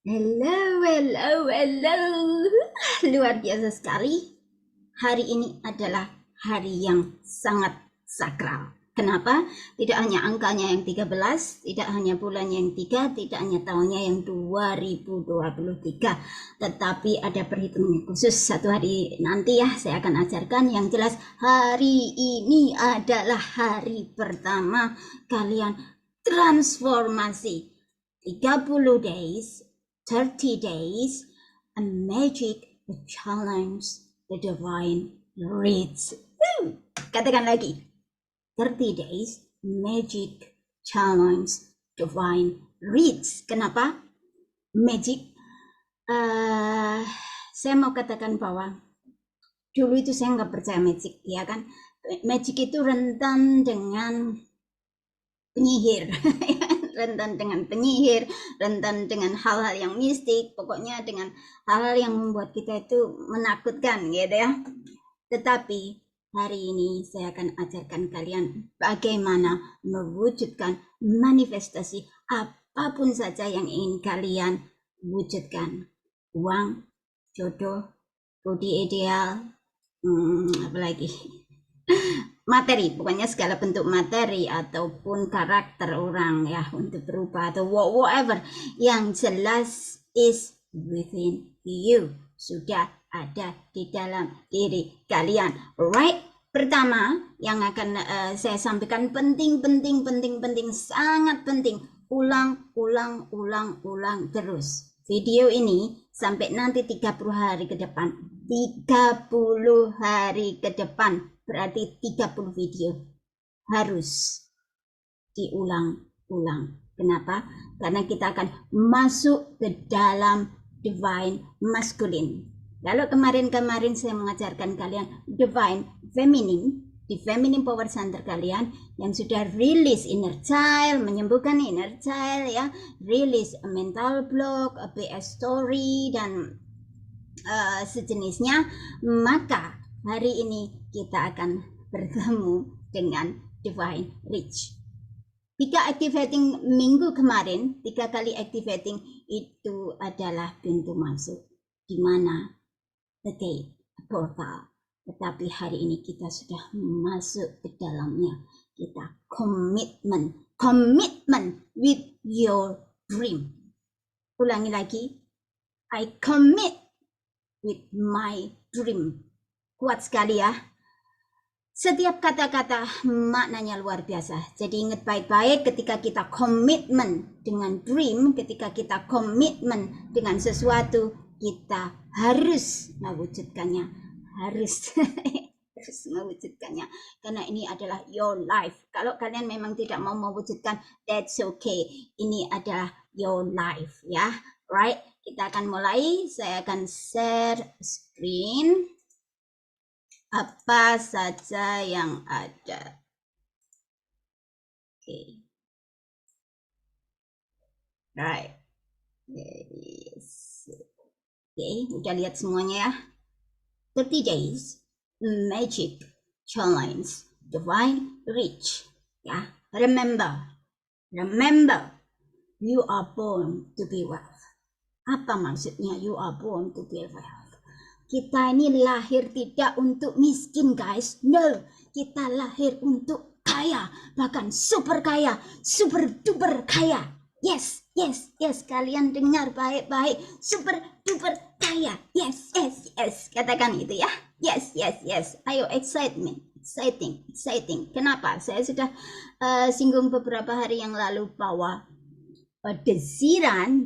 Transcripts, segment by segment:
Hello, hello, hello. Luar biasa sekali. Hari ini adalah hari yang sangat sakral. Kenapa? Tidak hanya angkanya yang 13, tidak hanya bulannya yang 3, tidak hanya tahunnya yang 2023, tetapi ada perhitungan khusus satu hari nanti ya, saya akan ajarkan. Yang jelas hari ini adalah hari pertama kalian transformasi. 30 days, 30 days, a magic, the challenge, the divine reads. Katakan lagi. 30 days, magic, challenge, divine reads. Kenapa? Magic. Saya mau katakan bahwa dulu itu saya nggak percaya magic, ya kan? Magic itu rentan dengan penyihir. Rentan dengan penyihir, rentan dengan hal-hal yang mistik, pokoknya dengan hal-hal yang membuat kita itu menakutkan gitu ya. Tetapi hari ini saya akan ajarkan kalian bagaimana mewujudkan manifestasi apapun saja yang ingin kalian wujudkan. Uang, jodoh, body ideal, apalagi materi, pokoknya segala bentuk materi ataupun karakter orang ya untuk berubah atau whatever yang jelas is within you, sudah ada di dalam diri kalian. Alright, pertama yang akan saya sampaikan penting, sangat penting. Ulang terus video ini sampai nanti 30 hari ke depan. 30 hari ke depan berarti 30 video harus diulang-ulang. Kenapa? Karena kita akan masuk ke dalam divine masculine. Kalau kemarin saya mengajarkan kalian divine feminine, di feminine power center kalian yang sudah release inner child, menyembuhkan inner child ya, release a mental block, a PS story dan sejenisnya, maka hari ini kita akan bertemu dengan divine reach. Jika activating minggu kemarin, 3 kali activating itu adalah pintu masuk, di mana the gate, the portal. Tetapi hari ini kita sudah masuk ke dalamnya. Kita komitmen with your dream. Ulangi lagi, I commit with my dream. Kuat sekali ya. Setiap kata-kata maknanya luar biasa. Jadi ingat baik-baik ketika kita komitmen dengan dream, ketika kita komitmen dengan sesuatu, kita harus mewujudkannya. Harus mewujudkannya. Karena ini adalah your life. Kalau kalian memang tidak mau mewujudkan, that's okay. Ini adalah your life ya. Right? Kita akan mulai. Saya akan share screen. Apa saja yang ada. Oke. Right. Yes. Oke, udah lihat semuanya ya. 30 days magic challenge divine reach. Ya, remember you are born to be wealth. Apa maksudnya you are born to be wealth? Kita ini lahir tidak untuk miskin guys. No, kita lahir untuk kaya. Bahkan super kaya, super duper kaya. Yes. Kalian dengar baik-baik. Super duper kaya. Yes. Katakan itu ya. Yes. Ayo exciting. Kenapa? Saya sudah singgung beberapa hari yang lalu bahwa desiran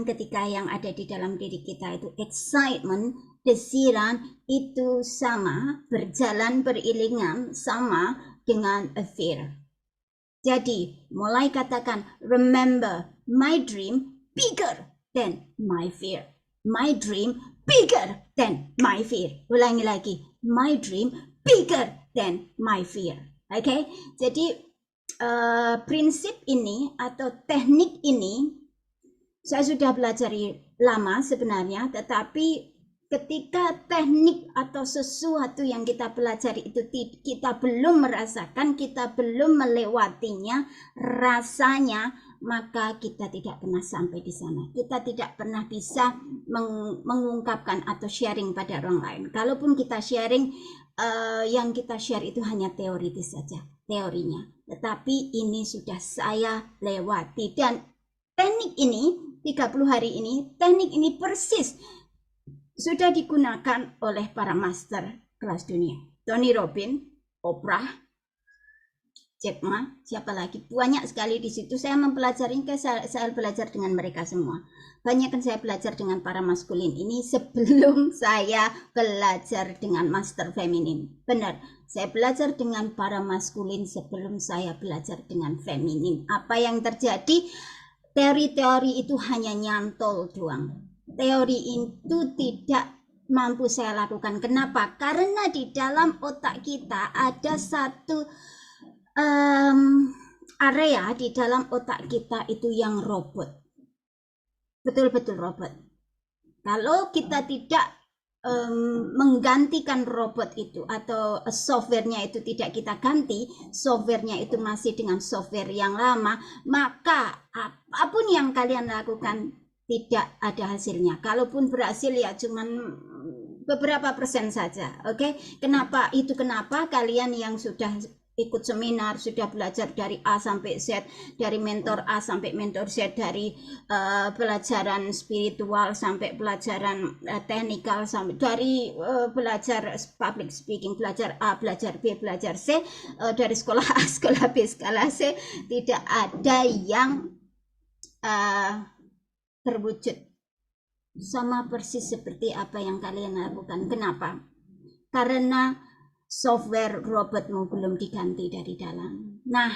ketika yang ada di dalam diri kita itu excitement, desiran itu sama, berjalan beriringan sama dengan a fear. Jadi mulai katakan, remember my dream bigger than my fear. My dream bigger than my fear. Ulangi lagi, my dream bigger than my fear. Oke, jadi prinsip ini atau teknik ini saya sudah pelajari lama sebenarnya, tetapi ketika teknik atau sesuatu yang kita pelajari itu kita belum merasakan, kita belum melewatinya, rasanya maka kita tidak pernah sampai di sana. Kita tidak pernah bisa mengungkapkan atau sharing pada orang lain. Kalaupun kita sharing, yang kita share itu hanya teoritis saja, teorinya. Tetapi ini sudah saya lewati, dan teknik ini 30 hari ini, teknik ini persis sudah digunakan oleh para master kelas dunia. Tony Robbins, Oprah, Jack Ma, siapa lagi? Banyak sekali di situ. Saya mempelajari, saya belajar dengan mereka semua. Banyak kan saya belajar dengan para maskulin ini sebelum saya belajar dengan master feminin. Benar, saya belajar dengan para maskulin sebelum saya belajar dengan feminin. Apa yang terjadi? Teori-teori itu hanya nyantol doang. Teori itu tidak mampu saya lakukan. Kenapa? Karena di dalam otak kita ada satu area di dalam otak kita itu yang robot, betul-betul robot. Kalau kita tidak menggantikan robot itu, atau softwarenya itu tidak kita ganti, softwarenya itu masih dengan software yang lama, maka apapun yang kalian lakukan tidak ada hasilnya. Kalaupun berhasil ya cuman beberapa persen saja. Oke, kenapa itu? Kenapa kalian yang sudah ikut seminar, sudah belajar dari A sampai Z, dari mentor A sampai mentor Z, dari pelajaran spiritual sampai pelajaran teknikal, sampai dari belajar public speaking, belajar A, belajar B, belajar C, dari sekolah A, sekolah B, sekolah C, tidak ada yang terwujud sama persis seperti apa yang kalian lakukan. Kenapa? Karena software robotmu belum diganti dari dalam. Nah,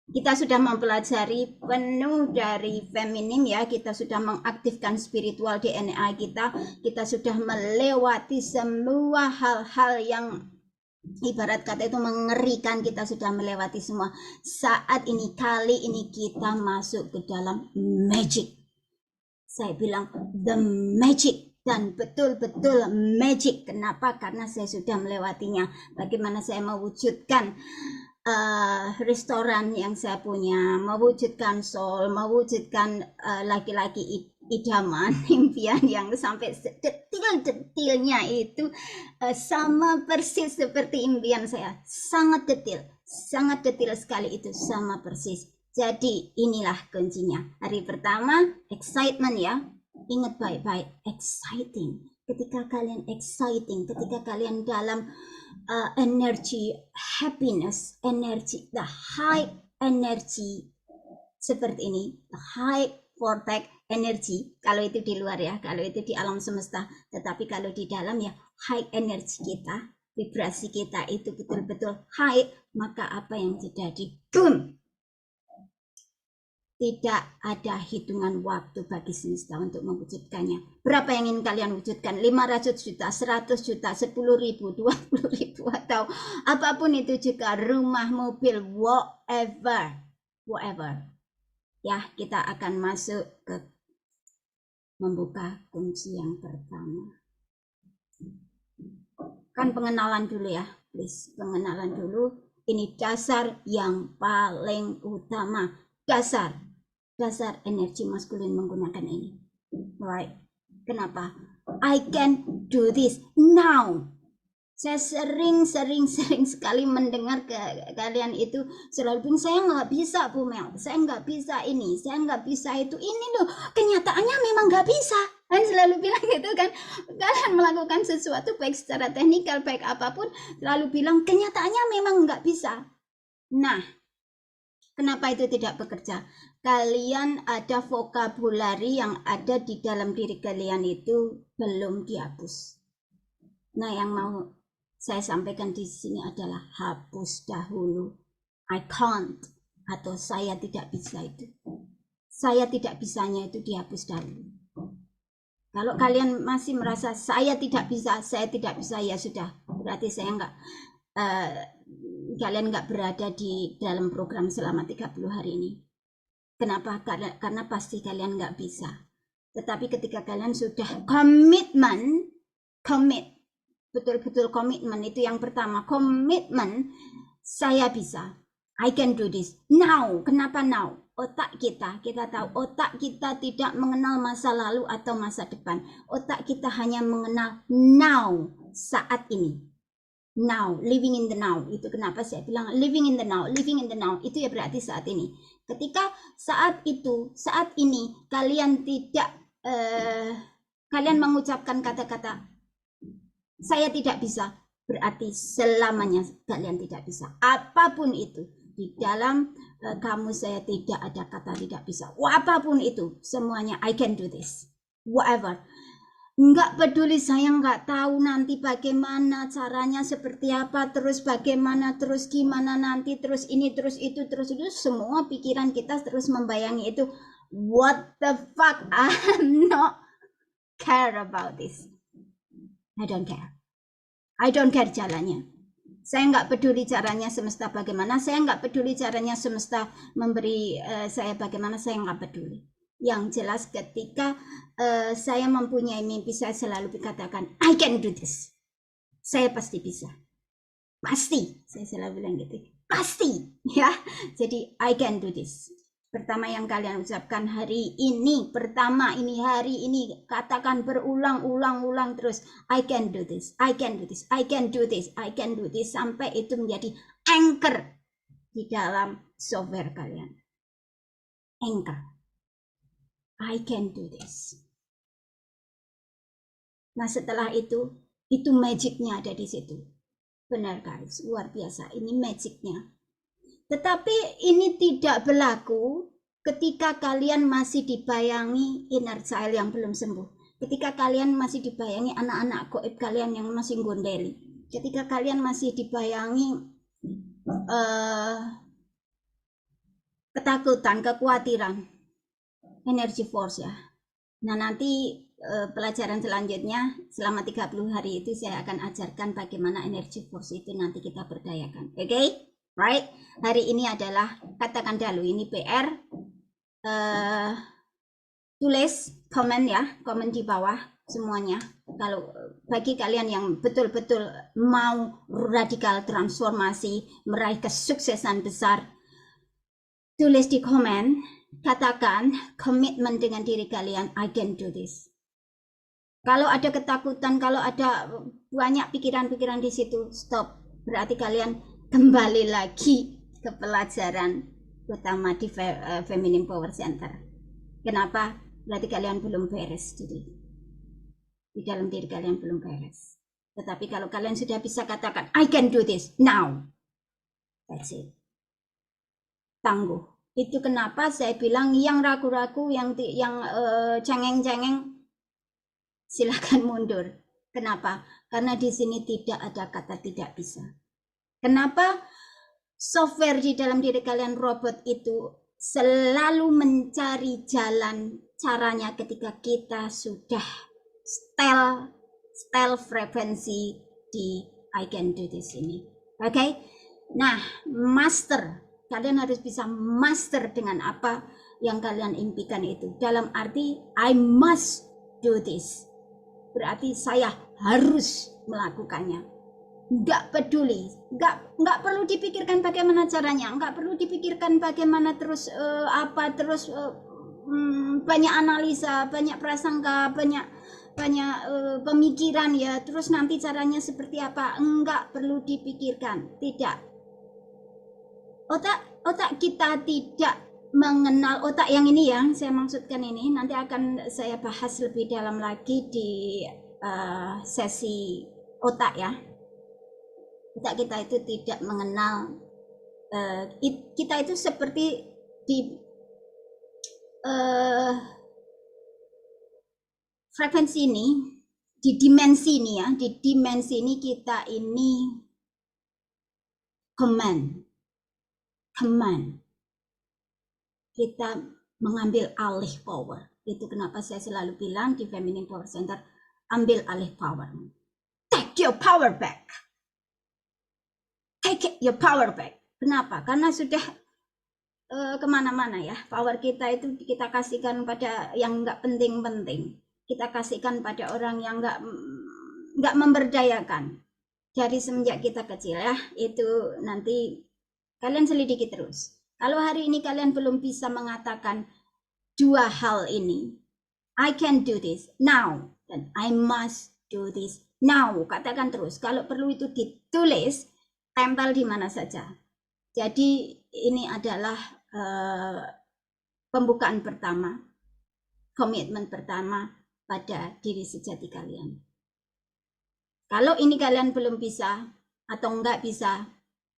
kita sudah mempelajari penuh dari feminim ya, kita sudah mengaktifkan spiritual DNA kita sudah melewati semua hal-hal yang ibarat kata itu mengerikan, kita sudah melewati semua. Saat ini, kali ini kita masuk ke dalam magic. Saya bilang the magic. Dan betul-betul magic. Kenapa? Karena saya sudah melewatinya. Bagaimana saya mewujudkan restoran yang saya punya, mewujudkan soul, mewujudkan laki-laki idaman, impian yang sampai detil-detilnya itu sama persis seperti impian saya. Sangat detil sekali itu, sama persis. Jadi inilah kuncinya. Hari pertama excitement ya. Ingat baik-baik, exciting. Ketika kalian exciting, ketika kalian dalam energi happiness, energi the high energy seperti ini, the high vortex energy. Kalau itu di luar ya, kalau itu di alam semesta. Tetapi kalau di dalam ya, high energy kita, vibrasi kita itu betul-betul high, maka apa yang terjadi? Boom! Tidak ada hitungan waktu bagi semesta untuk mewujudkannya. Berapa yang ingin kalian wujudkan? 500 juta, 100 juta, 10.000, 20.000, atau apapun itu juga, rumah, mobil, whatever. Ya, kita akan masuk ke membuka kunci yang pertama. Kan pengenalan dulu ya, please. Pengenalan dulu. Ini dasar yang paling utama. Dasar energi maskulin menggunakan ini. Right. Kenapa? I can do this now. Saya sering sekali mendengar kalian itu selalu bilang, saya nggak bisa Bu Mel, saya nggak bisa ini, saya nggak bisa itu. Ini loh, kenyataannya memang nggak bisa. Kan selalu bilang gitu kan. Kalian melakukan sesuatu baik secara teknikal, baik apapun, selalu bilang kenyataannya memang nggak bisa. Nah, kenapa itu tidak bekerja? Kalian ada vokabulari yang ada di dalam diri kalian itu belum dihapus. Nah, yang mau saya sampaikan di sini adalah hapus dahulu. I can't, atau saya tidak bisa itu. Saya tidak bisanya itu dihapus dahulu. Kalau kalian masih merasa saya tidak bisa, ya sudah. Berarti saya enggak, kalian enggak berada di dalam program selama 30 hari ini. Kenapa? Karena pasti kalian nggak bisa. Tetapi ketika kalian sudah commit, betul-betul komitmen, itu yang pertama. Komitmen, saya bisa. I can do this. Now. Kenapa now? otak kita tahu otak kita tidak mengenal masa lalu atau masa depan. Otak kita hanya mengenal now, saat ini. Now, living in the now. Itu kenapa saya bilang living in the now, living in the now. Itu ya berarti saat ini. Ketika saat itu, saat ini kalian tidak kalian mengucapkan kata-kata saya tidak bisa, berarti selamanya kalian tidak bisa. Apapun itu, di dalam kamus saya tidak ada kata tidak bisa. Apapun itu, semuanya I can do this. Whatever. Nggak peduli, saya nggak tahu nanti bagaimana caranya, seperti apa, terus bagaimana, terus gimana nanti, terus ini, terus itu, semua pikiran kita terus membayangi itu. What the fuck, I'm not care about this. I don't care. I don't care jalannya. Saya nggak peduli caranya semesta bagaimana, saya nggak peduli caranya semesta memberi saya bagaimana, saya nggak peduli. Yang jelas ketika saya mempunyai mimpi, saya selalu dikatakan I can do this. Saya pasti bisa. Pasti, saya selalu bilang gitu. Pasti, ya. Jadi I can do this. Pertama yang kalian ucapkan hari ini, pertama ini hari ini, katakan berulang-ulang terus, I can do this, I can do this, I can do this, I can do this, sampai itu menjadi anchor di dalam software kalian. Anchor. I can do this. Nah setelah itu magicnya ada di situ. Benar guys, luar biasa, ini magicnya. Tetapi ini tidak berlaku ketika kalian masih dibayangi inner child yang belum sembuh. Ketika kalian masih dibayangi anak-anak gaib kalian yang masih gondeli. Ketika kalian masih dibayangi ketakutan, kekhawatiran, energy force ya. Nah nanti pelajaran selanjutnya selama 30 hari itu saya akan ajarkan bagaimana energy force itu nanti kita berdayakan. Oke? Right, hari ini adalah, katakan dulu ini PR, tulis komen ya, komen di bawah semuanya. Kalau bagi kalian yang betul-betul mau radikal transformasi, meraih kesuksesan besar, tulis di komen, katakan komitmen dengan diri kalian, I can do this. Kalau ada ketakutan, kalau ada banyak pikiran-pikiran di situ, stop. Berarti kalian kembali lagi ke pelajaran utama di Feminine Power Center. Kenapa? Berarti kalian belum beres di dalam diri kalian belum beres. Tetapi kalau kalian sudah bisa katakan I can do this now, that's it. Tangguh. Itu kenapa saya bilang yang ragu-ragu, yang cengeng-cengeng, silakan mundur. Kenapa? Karena di sini tidak ada kata tidak bisa. Kenapa? Software di dalam diri kalian, robot itu selalu mencari jalan caranya ketika kita sudah setel frekuensi di I can do this ini. Oke? Nah, master. Kalian harus bisa master dengan apa yang kalian impikan itu. Dalam arti I must do this. Berarti saya harus melakukannya. Nggak peduli, nggak perlu dipikirkan bagaimana caranya, nggak perlu dipikirkan bagaimana terus banyak analisa, banyak prasangka, banyak pemikiran ya, terus nanti caranya seperti apa, nggak perlu dipikirkan. Tidak, otak kita tidak mengenal, otak yang ini yang saya maksudkan ini nanti akan saya bahas lebih dalam lagi di sesi otak ya. Otak kita itu tidak mengenal, kita itu seperti di frekuensi ini, di dimensi ini ya, di dimensi ini kita ini command, kita mengambil alih power. Itu kenapa saya selalu bilang di Feminine Power Center, ambil alih power, take your power back. Take your power back. Kenapa? Karena sudah kemana-mana ya. Power kita itu kita kasihkan pada yang nggak penting-penting. Kita kasihkan pada orang yang nggak memberdayakan. Dari semenjak kita kecil ya, itu nanti kalian selidiki terus. Kalau hari ini kalian belum bisa mengatakan dua hal ini, I can do this now dan I must do this now. Katakan terus. Kalau perlu itu ditulis, tempel di mana saja. Jadi ini adalah pembukaan pertama, komitmen pertama pada diri sejati kalian. Kalau ini kalian belum bisa atau enggak bisa,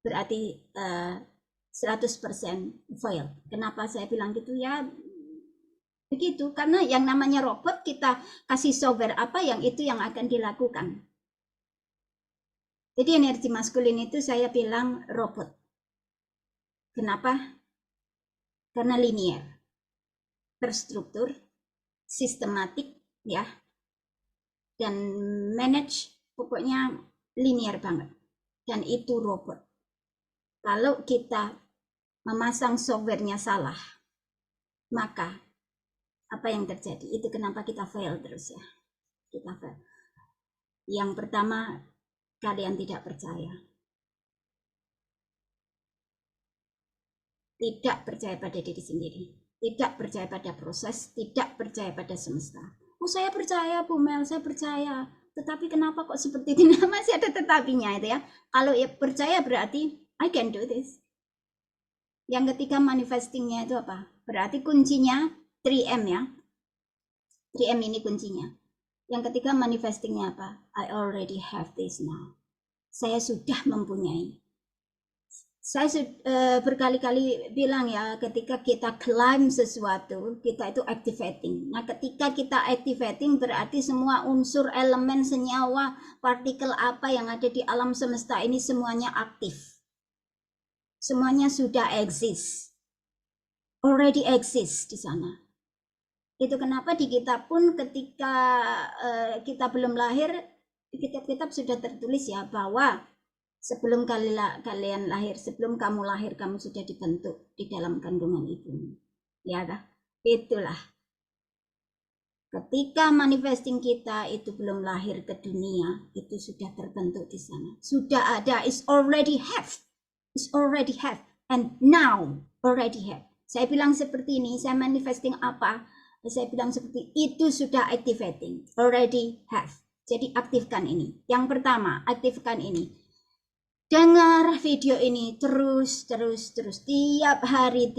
berarti 100% fail. Kenapa saya bilang gitu ya? Begitu, karena yang namanya robot kita kasih software apa yang itu yang akan dilakukan. Jadi energi maskulin itu saya bilang robot. Kenapa? Karena linear, terstruktur, sistematik, ya, dan manage, pokoknya linear banget. Dan itu robot. Kalau kita memasang softwarenya salah, maka apa yang terjadi? Itu kenapa kita fail terus ya. Kita fail. Yang pertama, kalian tidak percaya. Tidak percaya pada diri sendiri. Tidak percaya pada proses, tidak percaya pada semesta. Oh, saya percaya Bu Mel, saya percaya. Tetapi kenapa kok seperti ini? Masih ada tetapinya itu ya. Kalau ya percaya berarti I can do this. Yang ketiga manifestingnya itu apa? Berarti kuncinya 3M ya. 3M ini kuncinya. Yang ketiga manifestingnya apa? I already have this now. Saya sudah mempunyai. Saya berkali-kali bilang ya, ketika kita climb sesuatu, kita itu activating. Nah, ketika kita activating berarti semua unsur, elemen, senyawa, partikel apa yang ada di alam semesta ini semuanya aktif. Semuanya sudah exist. Already exist di sana. Itu kenapa di kita pun ketika kita belum lahir, di kitab-kitab sudah tertulis ya bahwa sebelum kalian lahir, sebelum kamu lahir, kamu sudah dibentuk di dalam kandungan ibumu. Ya dah, itulah. Ketika manifesting kita itu belum lahir ke dunia, itu sudah terbentuk di sana. Sudah ada, is already have. Is already have. And now already have. Saya bilang seperti ini, saya manifesting apa? Saya bilang seperti itu sudah activating. Already have. Jadi aktifkan ini. Yang pertama, aktifkan ini. Dengar video ini terus. Tiap hari.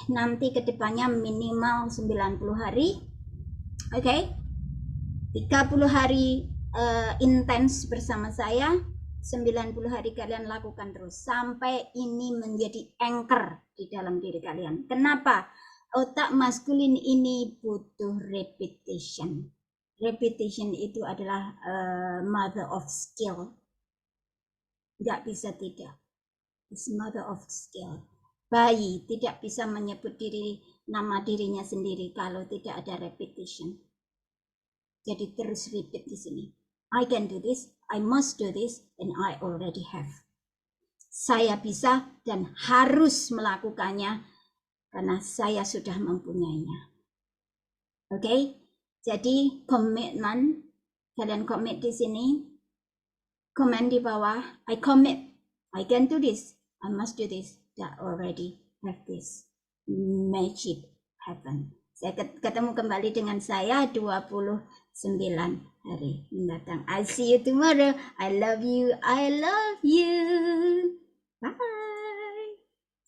Nanti kedepannya minimal 90 hari. Oke? 30 hari intens bersama saya. 90 hari kalian lakukan terus. Sampai ini menjadi anchor di dalam diri kalian. Kenapa? Otak maskulin ini butuh repetition. Repetition itu adalah mother of skill. Tidak bisa tidak. It's mother of skill. Bayi tidak bisa menyebut nama dirinya sendiri kalau tidak ada repetition. Jadi terus repeat di sini. I can do this, I must do this, and I already have. Saya bisa dan harus melakukannya karena saya sudah mempunyainya. Oke? Jadi komitmen, kalian komit di sini. Komen di bawah, I commit, I can do this, I must do this, that already have this. Magic happen. Saya ketemu kembali dengan saya 29 hari mendatang. I see you tomorrow. I love you.